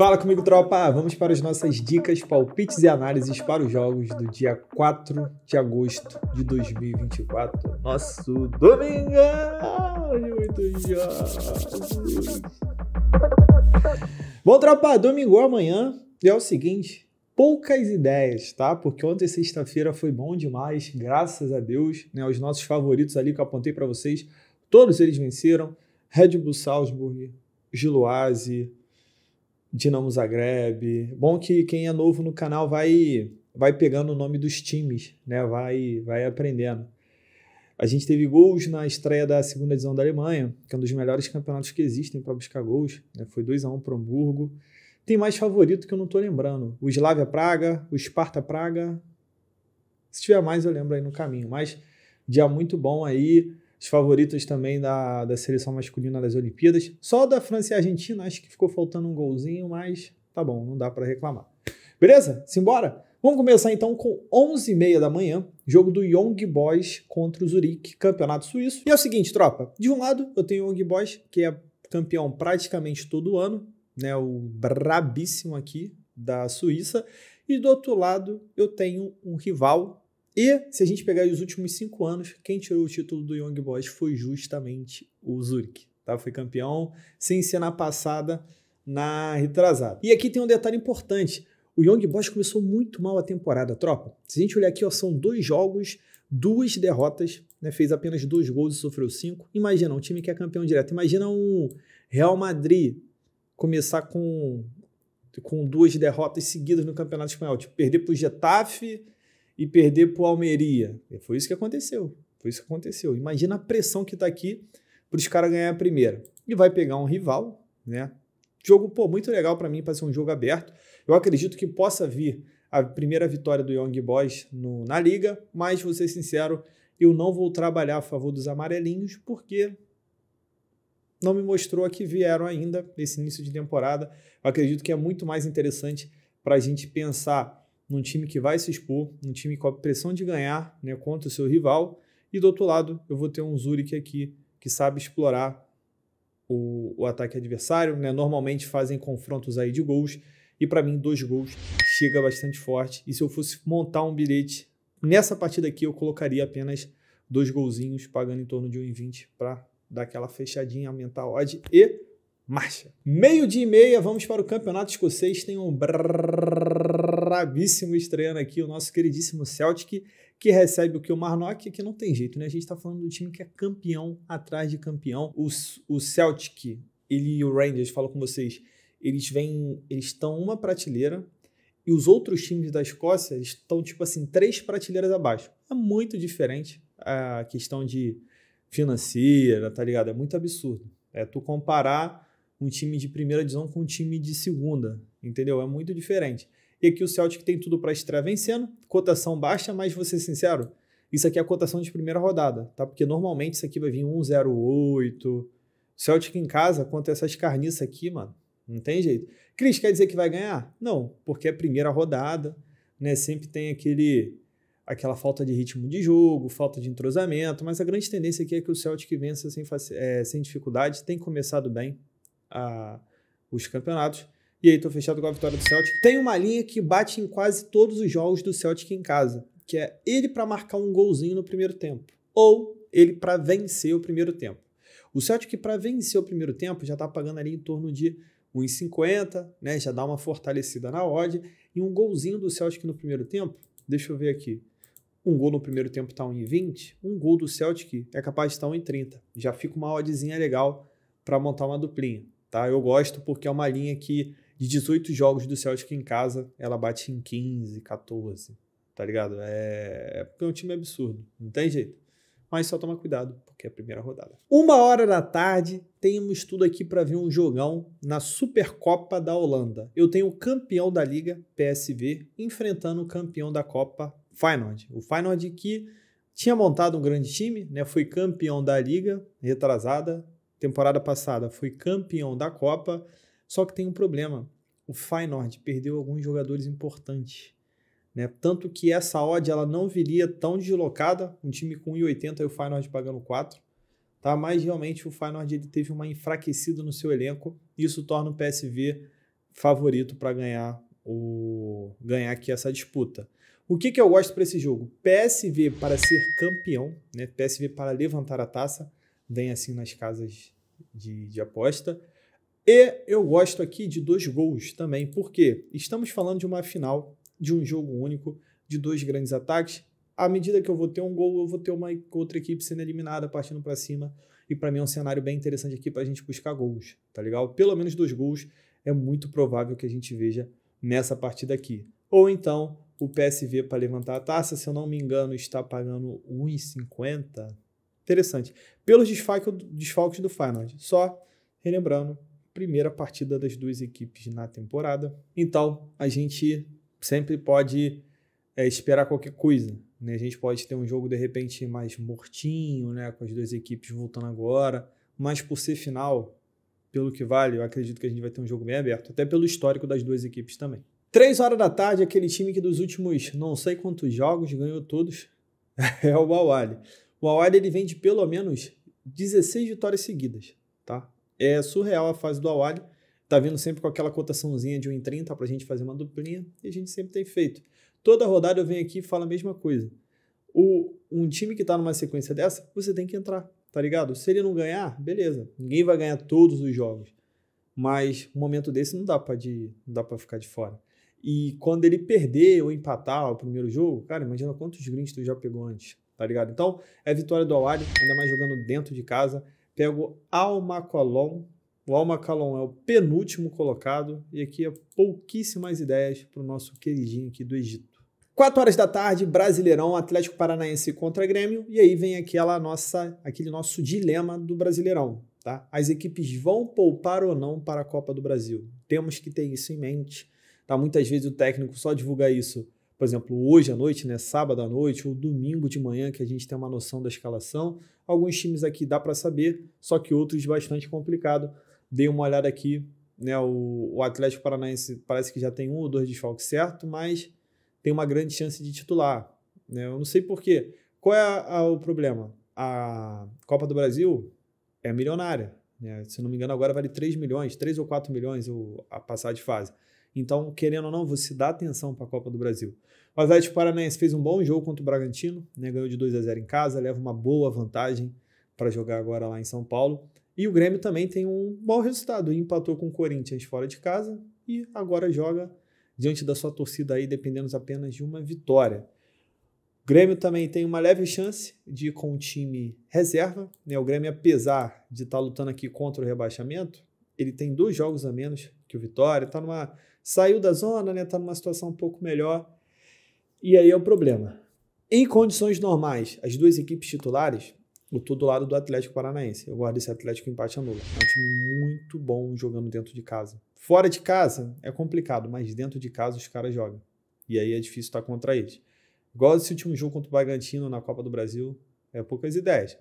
Fala comigo, tropa! Vamos para as nossas dicas, palpites e análises para os jogos do dia 4 de agosto de 2024. Nosso domingão de muitos jogos. Bom, tropa, domingo amanhã e é o seguinte, poucas ideias, tá? Porque ontem, sexta-feira, foi bom demais, graças a Deus, né? Os nossos favoritos ali que eu apontei para vocês, todos eles venceram. Red Bull Salzburg, Giloase, Dinamo Zagreb. Bom que quem é novo no canal vai pegando o nome dos times, né? Vai aprendendo. A gente teve gols na estreia da segunda divisão da Alemanha, que é um dos melhores campeonatos que existem para buscar gols, né? Foi 2-1 para o Hamburgo. Tem mais favorito que eu não estou lembrando. O Slavia Praga, o Sparta Praga. Se tiver mais eu lembro aí no caminho. Mas dia muito bom aí. Os favoritos também da seleção masculina das Olimpíadas. Só da França e Argentina, acho que ficou faltando um golzinho, mas tá bom, não dá para reclamar. Beleza? Simbora? Vamos começar então com 11h30 da manhã, jogo do Young Boys contra o Zurique, campeonato suíço. E é o seguinte, tropa, de um lado eu tenho o Young Boys, que é campeão praticamente todo ano, né, o brabíssimo aqui da Suíça, e do outro lado eu tenho um rival. E, se a gente pegar os últimos 5 anos, quem tirou o título do Young Boys foi justamente o Zurique. Tá? Foi campeão, sem ser na passada, na retrasada. E aqui tem um detalhe importante. O Young Boys começou muito mal a temporada, tropa. Se a gente olhar aqui, ó, são 2 jogos, 2 derrotas, né? Fez apenas 2 gols e sofreu 5. Imagina, um time que é campeão direto. Imagina um Real Madrid começar com 2 derrotas seguidas no Campeonato Espanhol. Tipo, perder para o Getafe e perder para o Almeria. Foi isso que aconteceu. Imagina a pressão que está aqui para os caras ganhar a primeira. E vai pegar um rival, né? Jogo, muito legal para mim, para ser um jogo aberto. Eu acredito que possa vir a primeira vitória do Young Boys na Liga, mas, vou ser sincero, eu não vou trabalhar a favor dos amarelinhos, porque não me mostrou a que vieram ainda nesse início de temporada. Eu acredito que é muito mais interessante para a gente pensar num time que vai se expor, num time com a pressão de ganhar, né, contra o seu rival, e do outro lado eu vou ter um Zurique aqui que sabe explorar o ataque adversário, né? Normalmente fazem confrontos aí de gols, e para mim 2 gols chega bastante forte, e se eu fosse montar um bilhete nessa partida aqui, eu colocaria apenas 2 golzinhos, pagando em torno de 1,20 para dar aquela fechadinha, aumentar a odd e marcha. 12h30, vamos para o campeonato escocês. Tem um brabíssimo estreando aqui, o nosso queridíssimo Celtic, que recebe o Kilmarnock, que não tem jeito, né? A gente está falando do time que é campeão atrás de campeão. O Celtic, ele e o Rangers, falo com vocês, eles estão uma prateleira e os outros times da Escócia estão, tipo assim, 3 prateleiras abaixo. É muito diferente a questão de financeira, tá ligado? É muito absurdo. É tu comparar um time de primeira divisão com um time de segunda, entendeu? É muito diferente. E aqui o Celtic tem tudo para estrear vencendo, cotação baixa, mas vou ser sincero, isso aqui é a cotação de primeira rodada, tá? Porque normalmente isso aqui vai vir 1,08. Celtic em casa, contra essas carniças aqui, mano, não tem jeito. Cris, quer dizer que vai ganhar? Não, porque é a primeira rodada, né? Sempre tem aquela falta de ritmo de jogo, falta de entrosamento, mas a grande tendência aqui é que o Celtic vença sem dificuldade, tem começado bem os campeonatos, e aí tô fechado com a vitória do Celtic. Tem uma linha que bate em quase todos os jogos do Celtic em casa, que é ele para marcar um golzinho no primeiro tempo, ou ele para vencer o primeiro tempo. O Celtic para vencer o primeiro tempo já tá pagando ali em torno de 1,50, né? Já dá uma fortalecida na odd, e um golzinho do Celtic no primeiro tempo, deixa eu ver aqui, um gol no primeiro tempo está 1,20, um gol do Celtic é capaz de estar 1,30. Já fica uma oddzinha legal para montar uma duplinha, tá? Eu gosto porque é uma linha que de 18 jogos do Celtic em casa, ela bate em 15, 14, tá ligado? Porque é um time absurdo, não tem jeito. Mas só toma cuidado, porque é a primeira rodada. 1h da tarde, temos tudo aqui para ver um jogão na Supercopa da Holanda. Eu tenho o campeão da Liga, PSV, enfrentando o campeão da Copa, Feyenoord. O Feyenoord que tinha montado um grande time, né? Foi campeão da Liga, retrasada, temporada passada foi campeão da Copa, só que tem um problema. O Feyenoord perdeu alguns jogadores importantes, né? Tanto que essa odd ela não viria tão deslocada, um time com 1,80 e o Feyenoord pagando 4, tá? Mas realmente o Feyenoord ele teve uma enfraquecida no seu elenco, isso torna o PSV favorito para ganhar aqui essa disputa. O que eu gosto para esse jogo? PSV para ser campeão, né? PSV para levantar a taça, vem assim nas casas de aposta. E eu gosto aqui de 2 gols também, porque estamos falando de uma final, de um jogo único, de 2 grandes ataques. À medida que eu vou ter um gol, eu vou ter uma outra equipe sendo eliminada, partindo para cima. E para mim é um cenário bem interessante aqui para a gente buscar gols, tá legal? Pelo menos 2 gols é muito provável que a gente veja nessa partida aqui. Ou então o PSV para levantar a taça, se eu não me engano, está pagando 1,50. Interessante. Pelos desfalques do Feyenoord. Só relembrando, primeira partida das 2 equipes na temporada. Então, a gente sempre pode esperar qualquer coisa, né? A gente pode ter um jogo, de repente, mais mortinho, né? Com as 2 equipes voltando agora. Mas por ser final, pelo que vale, eu acredito que a gente vai ter um jogo bem aberto. Até pelo histórico das 2 equipes também. 3 horas da tarde, aquele time que dos últimos não sei quantos jogos ganhou todos é o Al-Ahly. O Al-Ahly ele vem de pelo menos 16 vitórias seguidas, tá? É surreal a fase do Al-Ahly. Tá vindo sempre com aquela cotaçãozinha de 1,30 pra gente fazer uma duplinha e a gente sempre tem feito. Toda rodada eu venho aqui e falo a mesma coisa. Um time que tá numa sequência dessa, você tem que entrar, tá ligado? Se ele não ganhar, beleza. Ninguém vai ganhar todos os jogos. Mas um momento desse não dá pra ficar de fora. E quando ele perder ou empatar o primeiro jogo, cara, imagina quantos greens tu já pegou antes, tá ligado? Então, é a vitória do Al-Ahly, ainda mais jogando dentro de casa. Pego Al-Makaloun. O Al-Makaloun é o penúltimo colocado. E aqui é pouquíssimas ideias para o nosso queridinho aqui do Egito. 4 horas da tarde, Brasileirão, Atlético Paranaense contra Grêmio. E aí vem aquele nosso dilema do Brasileirão. Tá? As equipes vão poupar ou não para a Copa do Brasil. Temos que ter isso em mente. Tá? Muitas vezes o técnico só divulga isso, por exemplo, hoje à noite, né, sábado à noite ou domingo de manhã, que a gente tem uma noção da escalação. Alguns times aqui dá para saber, só que outros bastante complicado. Dei uma olhada aqui, né, o Atlético Paranaense parece que já tem 1 ou 2 desfalques certo, mas tem uma grande chance de titular. Né? Eu não sei por quê. Qual é o problema? A Copa do Brasil é milionária. Né? Se não me engano, agora vale 3 milhões, 3 ou 4 milhões a passar de fase. Então, querendo ou não, você dá atenção para a Copa do Brasil. O Atlético Paranaense fez um bom jogo contra o Bragantino, né? Ganhou de 2-0 em casa, leva uma boa vantagem para jogar agora lá em São Paulo. E o Grêmio também tem um bom resultado, empatou com o Corinthians fora de casa e agora joga diante da sua torcida aí, dependendo apenas de uma vitória. O Grêmio também tem uma leve chance de ir com o time reserva. Né? O Grêmio, apesar de estar lutando aqui contra o rebaixamento, ele tem 2 jogos a menos que o Vitória, saiu da zona, né? Tá numa situação um pouco melhor. E aí é o problema. Em condições normais, as 2 equipes titulares, eu tô do lado do Atlético Paranaense. Eu gosto desse Atlético empate anula. É um time muito bom jogando dentro de casa. Fora de casa é complicado, mas dentro de casa os caras jogam. E aí é difícil estar contra eles. Igual esse último jogo contra o Bragantino na Copa do Brasil, é poucas ideias.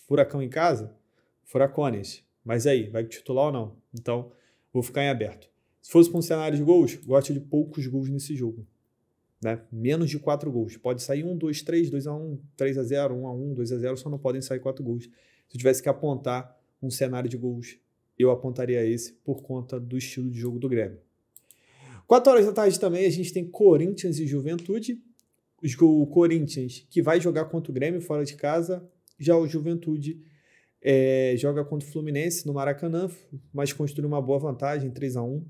Furacão em casa, furacones. Mas aí, vai titular ou não? Então, vou ficar em aberto. Se fosse para um cenário de gols, gosto de poucos gols nesse jogo. Né? Menos de 4 gols. Pode sair 1, 2, 3, 2-1, 3-0, 1-1, 2-0, só não podem sair 4 gols. Se eu tivesse que apontar um cenário de gols, eu apontaria esse por conta do estilo de jogo do Grêmio. 4 horas da tarde também a gente tem Corinthians e Juventude. O Corinthians que vai jogar contra o Grêmio fora de casa, já o Juventude joga contra o Fluminense no Maracanã, mas construiu uma boa vantagem, 3-1.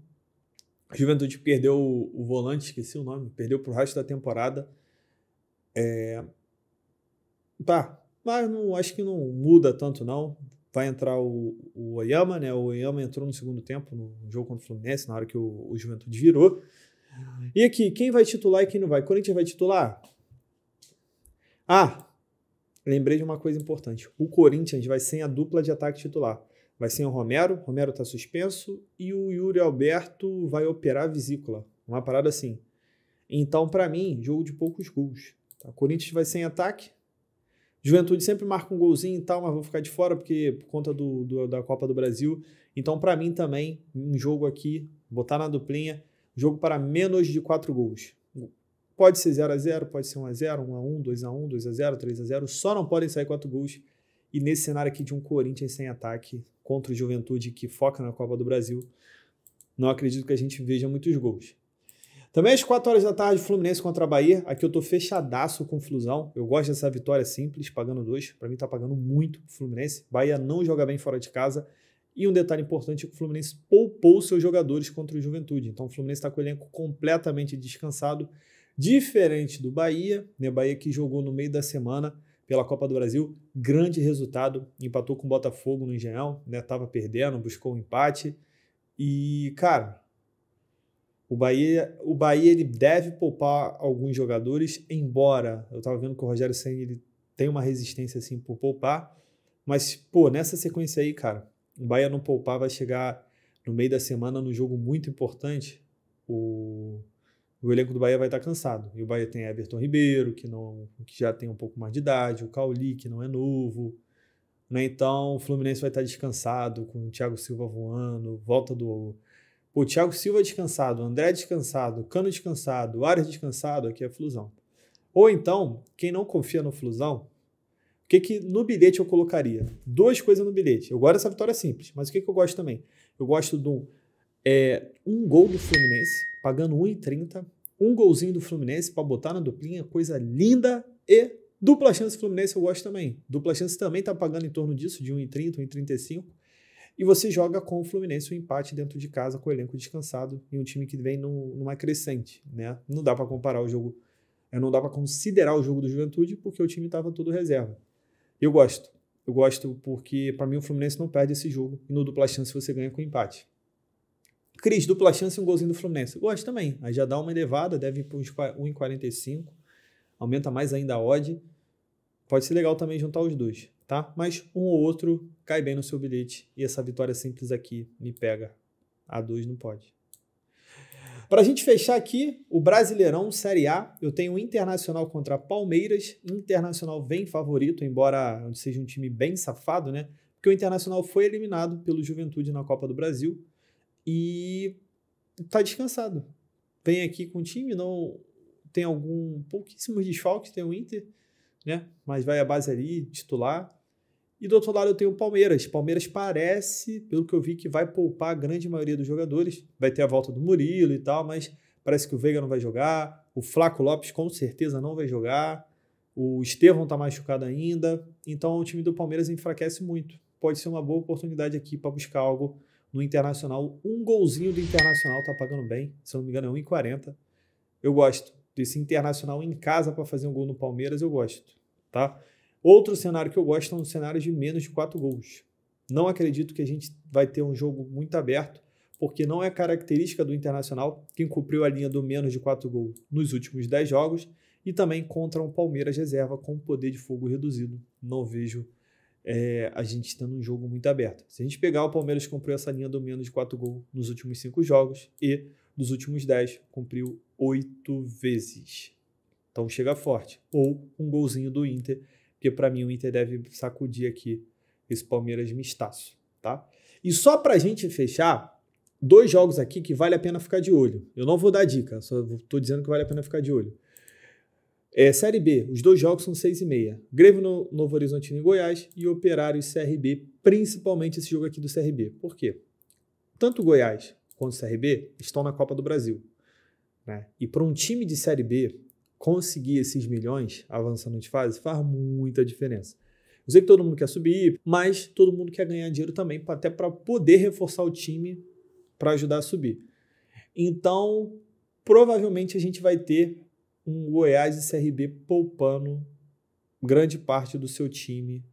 A Juventude perdeu o volante, esqueci o nome, perdeu pro resto da temporada. Mas não, acho que não muda tanto não. Vai entrar o Oyama, né? O Oyama entrou no segundo tempo no jogo contra o Fluminense, na hora que o Juventude virou. E aqui, quem vai titular e quem não vai? Corinthians vai titular? Lembrei de uma coisa importante. O Corinthians vai sem a dupla de ataque titular. Vai sem o Romero está suspenso, e o Yuri Alberto vai operar a vesícula. Uma parada assim. Então, para mim, jogo de poucos gols. Tá? O Corinthians vai sem ataque. Juventude sempre marca um golzinho e tal, mas vou ficar de fora por conta da Copa do Brasil. Então, para mim também, um jogo aqui, botar na duplinha, jogo para menos de 4 gols. Pode ser 0-0, pode ser 1-0, 1-1, 2-1, 2-0, 3-0, só não podem sair 4 gols. E nesse cenário aqui de um Corinthians sem ataque contra o Juventude que foca na Copa do Brasil, não acredito que a gente veja muitos gols. Também às 4 horas da tarde, Fluminense contra a Bahia. Aqui eu tô fechadaço com o Flusão. Eu gosto dessa vitória simples, pagando 2. Para mim tá pagando muito pro Fluminense. Bahia não joga bem fora de casa. E um detalhe importante é que o Fluminense poupou seus jogadores contra o Juventude. Então o Fluminense está com o elenco completamente descansado. Diferente do Bahia, né? Bahia que jogou no meio da semana pela Copa do Brasil. Grande resultado. Empatou com o Botafogo no Engenhão, né? Tava perdendo, buscou um empate. E, cara... O Bahia ele deve poupar alguns jogadores, embora eu estava vendo que o Rogério Ceni ele tem uma resistência assim por poupar, mas pô, nessa sequência aí, cara, o Bahia não poupar vai chegar no meio da semana num jogo muito importante, o elenco do Bahia vai estar cansado. E o Bahia tem Everton Ribeiro, que já tem um pouco mais de idade, o Cauli, que não é novo, né? Então o Fluminense vai estar descansado, com o Thiago Silva voando, volta do... O Thiago Silva descansado, o André descansado, o Cano descansado, o Arias descansado, aqui é Flusão. Ou então, quem não confia no Flusão, o que no bilhete eu colocaria? 2 coisas no bilhete. Eu gosto dessa vitória simples, mas o que eu gosto também? Eu gosto de um gol do Fluminense, pagando 1,30, um golzinho do Fluminense para botar na duplinha, coisa linda, e dupla chance Fluminense eu gosto também. Dupla chance também está pagando em torno disso, de 1,30, 1,35. E você joga com o Fluminense um empate dentro de casa com o elenco descansado e um time que vem numa crescente, né? Não dá para comparar o jogo, não dá para considerar o jogo do Juventude porque o time estava todo reserva. Eu gosto porque para mim o Fluminense não perde esse jogo e no dupla chance você ganha com empate. Cris, dupla chance e um golzinho do Fluminense. Eu gosto também, aí já dá uma elevada, deve ir para uns 1,45, aumenta mais ainda a odd. Pode ser legal também juntar os dois, tá? Mas um ou outro cai bem no seu bilhete e essa vitória simples aqui me pega. A 2 não pode. Para a gente fechar aqui, o Brasileirão Série A, eu tenho o Internacional contra Palmeiras. Internacional vem favorito, embora seja um time bem safado, né? Porque o Internacional foi eliminado pelo Juventude na Copa do Brasil e tá descansado. Vem aqui com o time, não tem pouquíssimos desfalques, tem o Inter, né? Mas vai a base ali, titular. E do outro lado eu tenho o Palmeiras. Palmeiras parece, pelo que eu vi, que vai poupar a grande maioria dos jogadores. Vai ter a volta do Murilo e tal, mas parece que o Veiga não vai jogar. O Flaco Lopes com certeza não vai jogar. O Estevão tá machucado ainda. Então o time do Palmeiras enfraquece muito. Pode ser uma boa oportunidade aqui para buscar algo no Internacional. Um golzinho do Internacional tá pagando bem. Se eu não me engano é 1,40. Eu gosto desse Internacional em casa para fazer um gol no Palmeiras, eu gosto, tá? Outro cenário que eu gosto é um cenário de menos de 4 gols. Não acredito que a gente vai ter um jogo muito aberto, porque não é característica do Internacional, quem cumpriu a linha do menos de 4 gols nos últimos 10 jogos, e também contra um Palmeiras reserva com poder de fogo reduzido. Não vejo a gente tendo um jogo muito aberto. Se a gente pegar o Palmeiras cumpriu essa linha do menos de 4 gols nos últimos 5 jogos e dos últimos 10 cumpriu 8 vezes. Então chega forte. Ou um golzinho do Inter, porque para mim o Inter deve sacudir aqui esse Palmeiras mistaço, tá? E só pra gente fechar, 2 jogos aqui que vale a pena ficar de olho. Eu não vou dar dica, só tô dizendo que vale a pena ficar de olho. Série B, os 2 jogos são 6h30. Grêmio no Novo Horizontino em Goiás e Operário e CRB, principalmente esse jogo aqui do CRB. Por quê? Tanto o Goiás quanto o CRB estão na Copa do Brasil, né? E para um time de Série B conseguir esses milhões avançando de fase faz muita diferença. Eu sei que todo mundo quer subir, mas todo mundo quer ganhar dinheiro também, até para poder reforçar o time para ajudar a subir. Então, provavelmente a gente vai ter um Goiás e CRB poupando grande parte do seu time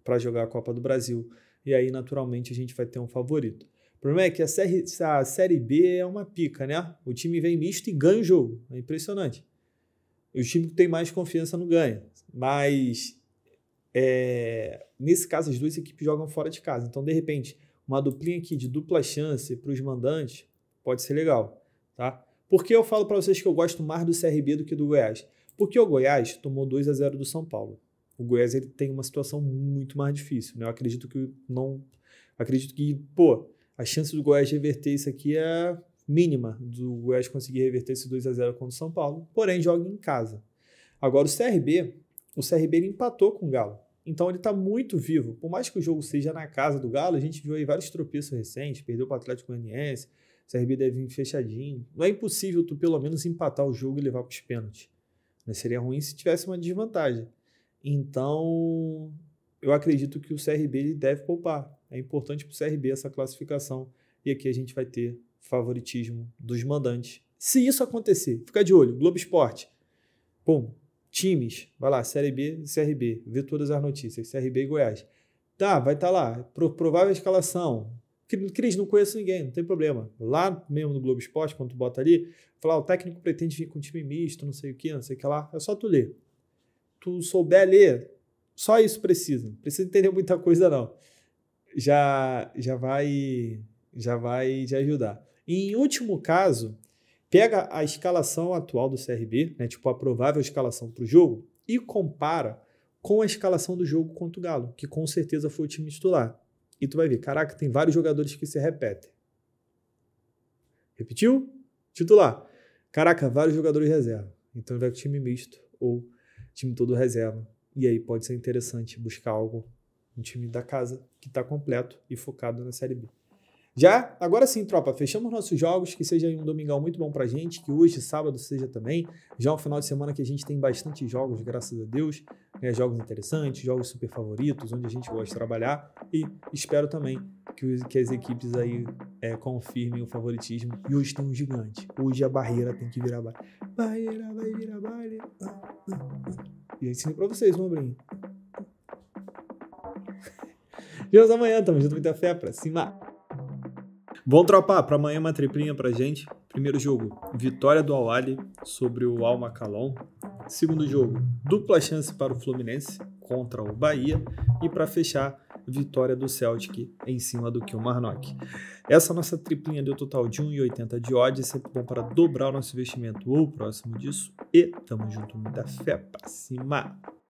para jogar a Copa do Brasil. E aí, naturalmente, a gente vai ter um favorito. O problema é que a Série B é uma pica, né? O time vem misto e ganha o jogo. É impressionante. E o time que tem mais confiança não ganha. Mas, nesse caso, as 2 equipes jogam fora de casa. Então, de repente, uma duplinha aqui de dupla chance para os mandantes pode ser legal, tá? Por que eu falo para vocês que eu gosto mais do CRB do que do Goiás? Porque o Goiás tomou 2-0 do São Paulo. O Goiás ele tem uma situação muito mais difícil, né? Eu acredito que, a chance do Goiás reverter isso aqui é mínima, do Goiás conseguir reverter esse 2-0 contra o São Paulo, porém joga em casa. Agora o CRB ele empatou com o Galo, então ele está muito vivo. Por mais que o jogo seja na casa do Galo, a gente viu aí vários tropeços recentes, perdeu para o Atlético Goianiense, CRB deve vir fechadinho. Não é impossível tu pelo menos empatar o jogo e levar para os pênaltis. Mas seria ruim se tivesse uma desvantagem. Então, eu acredito que o CRB deve poupar. É importante para o CRB essa classificação. E aqui a gente vai ter favoritismo dos mandantes. Se isso acontecer, fica de olho. Globo Esporte. Pum. Times. Vai lá, Série B e CRB. Vê todas as notícias. CRB e Goiás. Tá, vai estar lá. Provável escalação. Cris, não conheço ninguém, não tem problema. Lá mesmo no Globo Esporte, quando tu bota ali, falar, o técnico pretende vir com um time misto, não sei o que, não sei o que lá. É só tu ler. Tu souber ler, só isso precisa. Não precisa entender muita coisa, não. Já vai te ajudar. E, em último caso, pega a escalação atual do CRB, né, tipo a provável escalação para o jogo, e compara com a escalação do jogo contra o Galo, que com certeza foi o time titular. E tu vai ver, caraca, tem vários jogadores que se repetem. Repetiu? Titular. Caraca, vários jogadores reserva. Então vai com time misto ou time todo reserva. E aí pode ser interessante buscar algo, um time da casa que está completo e focado na Série B. Já, agora sim, tropa, fechamos nossos jogos, que seja um domingão muito bom pra gente, que hoje, sábado, seja também. Já é um final de semana que a gente tem bastante jogos, graças a Deus, né? Jogos interessantes, jogos super favoritos, onde a gente gosta de trabalhar, e espero também que as equipes aí confirmem o favoritismo. E hoje tem um gigante, hoje a barreira tem que virar barreira. Barreira vai virar barreira. E eu ensino pra vocês, Lombrinho. Vemos amanhã, tamo junto, muita fé, pra cima. Bom, tropa, para amanhã uma triplinha pra gente. Primeiro jogo, vitória do Al-Ahly sobre o Al-Macalon. Segundo jogo, dupla chance para o Fluminense contra o Bahia. E para fechar, vitória do Celtic em cima do Kilmarnock. Essa nossa triplinha deu total de 1,80 de odds, sempre bom para dobrar o nosso investimento ou próximo disso. E tamo junto, muita fé pra cima!